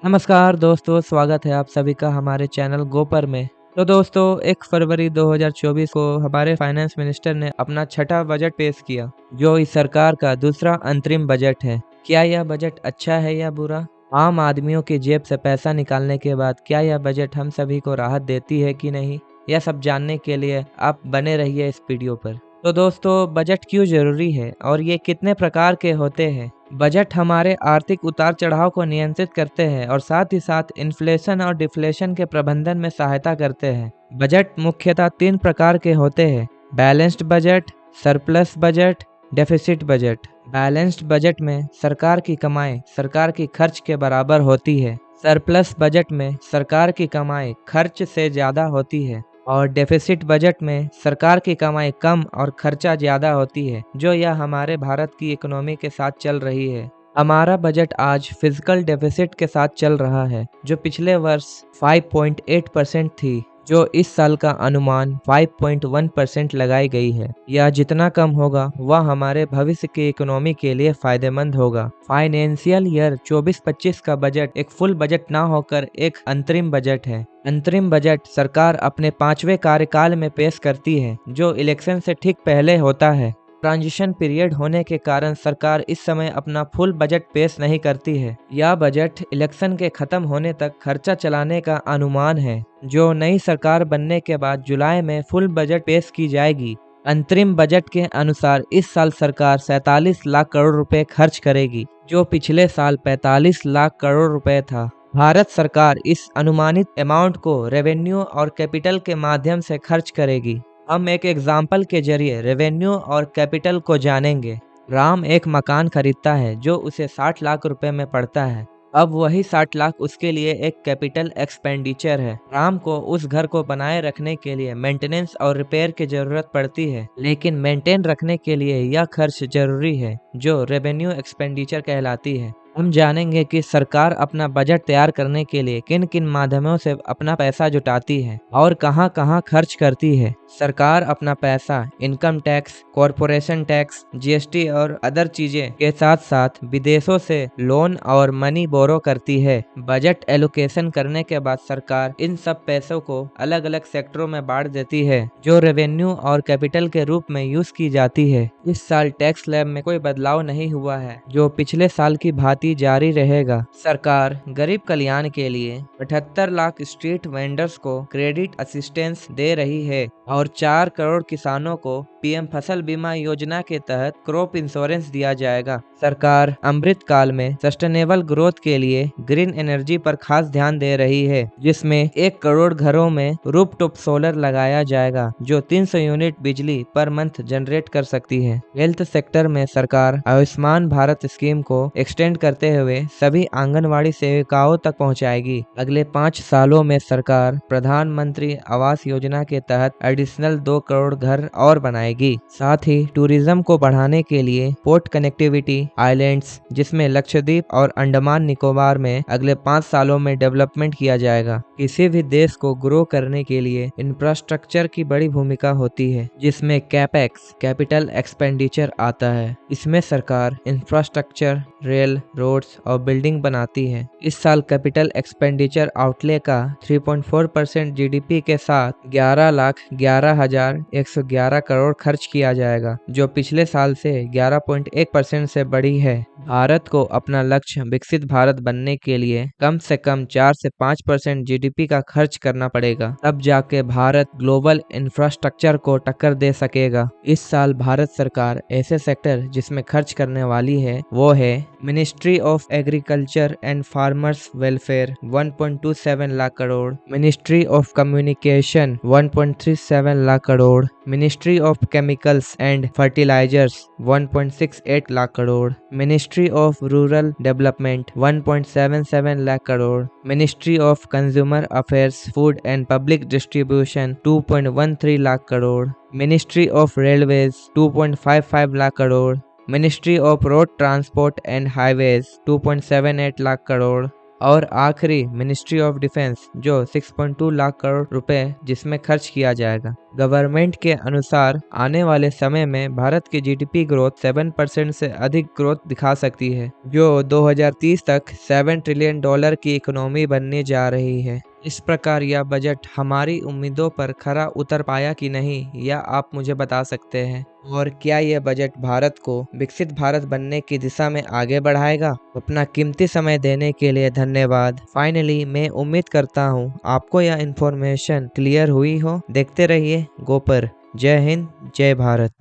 नमस्कार दोस्तों, स्वागत है आप सभी का हमारे चैनल गोपर में। तो दोस्तों 1 फरवरी 2024 को हमारे फाइनेंस मिनिस्टर ने अपना छठा बजट पेश किया, जो इस सरकार का दूसरा अंतरिम बजट है। क्या यह बजट अच्छा है या बुरा? आम आदमियों की जेब से पैसा निकालने के बाद क्या यह बजट हम सभी को राहत देती है कि नहीं, यह सब जानने के लिए आप बने रहिए इस वीडियो पर। तो दोस्तों बजट क्यों जरूरी है और ये कितने प्रकार के होते हैं? बजट हमारे आर्थिक उतार चढ़ाव को नियंत्रित करते हैं और साथ ही साथ इन्फ्लेशन और डिफ्लेशन के प्रबंधन में सहायता करते हैं। बजट मुख्यतः 3 प्रकार के होते हैं: balanced budget, surplus budget, deficit budget. Balanced budget में सरकार की कमाई सरकार की खर्च के बराबर होती है। सरप्लस बजट में सरकार की कमाई खर्च से ज्यादा होती है और डेफिसिट बजट में सरकार की कमाई कम और खर्चा ज्यादा होती है, जो यह हमारे भारत की इकोनॉमी के साथ चल रही है। हमारा बजट आज फिजिकल डेफिसिट के साथ चल रहा है, जो पिछले वर्ष 5.8% थी, जो इस साल का अनुमान 5.1% लगाई गई है। यह जितना कम होगा वह हमारे भविष्य की इकोनॉमी के लिए फायदेमंद होगा। फाइनेंशियल ईयर 24-25 का बजट एक फुल बजट ना होकर एक अंतरिम बजट है। अंतरिम बजट सरकार अपने 5वें कार्यकाल में पेश करती है, जो इलेक्शन से ठीक पहले होता है। ट्रांजिशन पीरियड होने के कारण सरकार इस समय अपना फुल बजट पेश नहीं करती है। यह बजट इलेक्शन के खत्म होने तक खर्चा चलाने का अनुमान है, जो नई सरकार बनने के बाद जुलाई में फुल बजट पेश की जाएगी। अंतरिम बजट के अनुसार इस साल सरकार 47 लाख करोड़ रुपए खर्च करेगी, जो पिछले साल 45 लाख करोड़ रुपए था। भारत सरकार इस अनुमानित अमाउंट को रेवेन्यू और कैपिटल के माध्यम से खर्च करेगी। हम एक एग्जाम्पल के जरिए रेवेन्यू और कैपिटल को जानेंगे। राम एक मकान खरीदता है जो उसे 60 लाख रुपए में पड़ता है। अब वही 60 लाख उसके लिए एक कैपिटल एक्सपेंडिचर है। राम को उस घर को बनाए रखने के लिए मेंटेनेंस और रिपेयर की जरूरत पड़ती है, लेकिन मेंटेन रखने के लिए यह खर्च जरूरी है, जो रेवेन्यू एक्सपेंडिचर कहलाती है। हम जानेंगे कि सरकार अपना बजट तैयार करने के लिए किन किन माध्यमों से अपना पैसा जुटाती है और कहां कहां खर्च करती है। सरकार अपना पैसा income tax, corporation tax, GST और अदर चीजें के साथ साथ विदेशों से लोन और मनी बोरो करती है। बजट एलोकेशन करने के बाद सरकार इन सब पैसों को अलग अलग सेक्टरों में बांट देती है, जो रेवेन्यू और कैपिटल के रूप में यूज की जाती है। इस साल टैक्स स्लैब में कोई बदलाव नहीं हुआ है, जो पिछले साल की भांति जारी रहेगा। सरकार गरीब कल्याण के लिए 78 लाख स्ट्रीट वेंडर्स को क्रेडिट असिस्टेंस दे रही है और 4 करोड़ किसानों को पीएम फसल बीमा योजना के तहत क्रॉप इंश्योरेंस दिया जाएगा। सरकार अमृत काल में सस्टेनेबल ग्रोथ के लिए ग्रीन एनर्जी पर खास ध्यान दे रही है, जिसमें 1 करोड़ घरों में रूफटॉप सोलर लगाया जाएगा, जो 300 यूनिट बिजली पर मंथ जनरेट कर सकती है। हेल्थ सेक्टर में सरकार आयुष्मान भारत स्कीम को एक्सटेंड करते हुए सभी आंगनवाड़ी सेविकाओं तक पहुंचाएगी। अगले 5 सालों में सरकार प्रधानमंत्री आवास योजना के तहत एडिशनल 2 करोड़ घर और बनाएगी। साथ ही टूरिज्म को बढ़ाने के लिए पोर्ट कनेक्टिविटी आइलैंड्स, जिसमें लक्षद्वीप और अंडमान निकोबार में अगले 5 सालों में डेवलपमेंट किया जाएगा। किसी भी देश को ग्रो करने के लिए इंफ्रास्ट्रक्चर की बड़ी भूमिका होती है, जिसमें कैपेक्स कैपिटल एक्सपेंडिचर आता है। इसमें सरकार इंफ्रास्ट्रक्चर, रेल, रोड्स और बिल्डिंग बनाती है। इस साल कैपिटल एक्सपेंडिचर आउटले का 3.4% जीडीपी के साथ 11,11,111 करोड़ खर्च किया जाएगा, जो पिछले साल से 11.1% से बढ़ी है। भारत को अपना लक्ष्य विकसित भारत बनने के लिए कम से कम 4 से 5% जीडीपी का खर्च करना पड़ेगा, तब जाके भारत ग्लोबल इंफ्रास्ट्रक्चर को टक्कर दे सकेगा। इस साल भारत सरकार ऐसे सेक्टर जिसमें खर्च करने वाली है वो है ministry of agriculture and farmers welfare 1.27 lakh crore, ministry of communication 1.37 lakh crore, ministry of chemicals and fertilisers 1.68 lakh crore, ministry of rural development 1.77 lakh crore, ministry of consumer affairs, food and public distribution 2.13 lakh crore, ministry of railways 2.55 lakh crore, ministry of road transport and highways 2.78 lakh crore और आखिरी ministry of defence जो 6.2 लाख करोड़ रुपए जिसमें खर्च किया जाएगा। Government के अनुसार आने वाले समय में भारत की जीडीपी ग्रोथ 7% से अधिक ग्रोथ दिखा सकती है, जो 2030 तक $7 ट्रिलियन की इकोनॉमी बनने जा रही है। इस प्रकार यह बजट हमारी उम्मीदों पर खरा उतर पाया कि नहीं, यह आप मुझे बता सकते हैं। और क्या यह बजट भारत को विकसित भारत बनने की दिशा में आगे बढ़ाएगा? अपना कीमती समय देने के लिए धन्यवाद। फाइनली मैं उम्मीद करता हूँ आपको यह इन्फॉर्मेशन क्लियर हुई हो। देखते रहिए गोपर। जय हिंद, जय भारत।